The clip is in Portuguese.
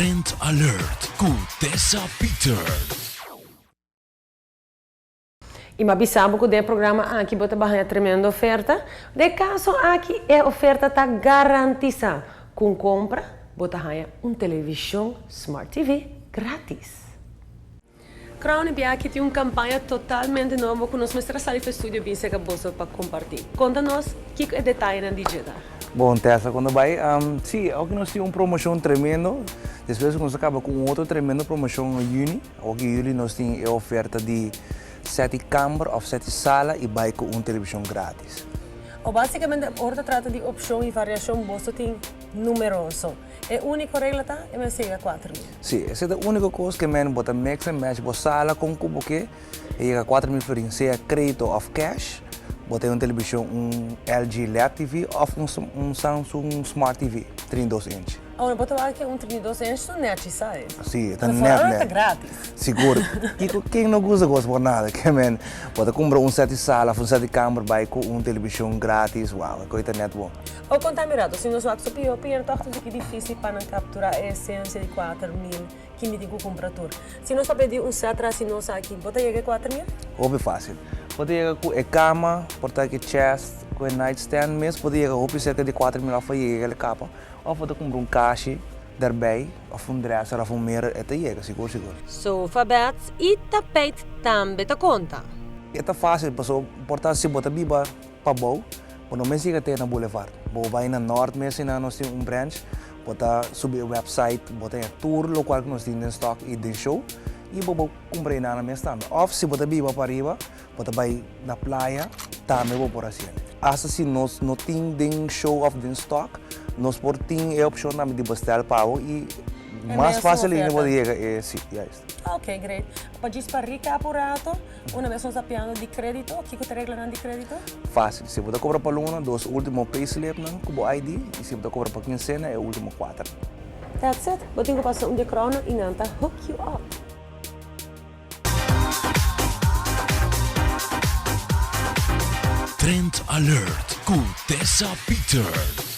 Trend Alert com Tessa Peters. E mabisamo que o programa aqui bota barra tremenda oferta. De caso aqui é oferta tá garantida. Com compra, bota raia televisão Smart TV grátis. Crown e aqui tem uma campanha totalmente nova que nós mostramos ali no estúdio bem que bolsa para compartilhar. Conta-nos o que é detalhe na digital. Bom, Tessa, quando vai, sim, aqui nós temos uma promoção tremenda. Depois nós acaba com outra tremenda promoção no Juni. Aqui em Juni nós temos a oferta de 7 câmaras ou 7 salas e vai com uma televisão grátis. Basicamente, a ordem trata de opção e variação, bolsa tem numeroso. É a única regra tá? É mais 4 mil. Sim, essa é a única coisa que eu bota mix and match, a sala com cubo que é 4 mil for seja crédito ou cash. Botei uma televisão, um LG LED TV ou um Samsung Smart TV 32 inch. Agora, bota lá que é um 32 inch, tu net, sabe? Sim, está net. net. Grátis. Seguro. Quem não gosta por nada, que man, pode comprar um 7 sala, um 7 câmara, vai com uma televisão grátis, uau, é coisa net bom. Ou contaminado, se nós vamos pior, é difícil para capturar a essência de 4 mil que me digo comprador. Se nós pedir um Satra, se nós aqui, bota aí 4 mil? Óbvio fácil. Pode ir com a cama, pode ir com chest, com a nightstand mesmo, pode ir com cerca de 4 mil para ir aquela capa. Ou pode comprar um caixa daarbij, of um dresser, of um mirror, até chega, seguro. Sofa beds e tapete também te conta. É fácil, pessoal, portanto, se botar biba para bom, quando não chega até na Boulevard. Vou vai na Norte mesmo, nós temos um branch, botar subir o website, botar a tour local que nós temos em stock e de show, e vou comprar na minha stand. Ou se botar biba para arriba, botar vai na praia, também vou por assim. Assim, nós não temos show of the stock, nós temos a opção de bastar pau e mais fácil ainda pode chegar. Sim, é isso. Ok, great. Para disparar apurado, uma vez nós apiando de crédito, o que é a regra de crédito? Fácil. Se você cobra para uma, dos últimos payslip, com o ID, e se você cobra para quincena, é o último 4. That's it. Eu tenho que passar de crono e não hook you up. Trend Alert com Tessa Peters.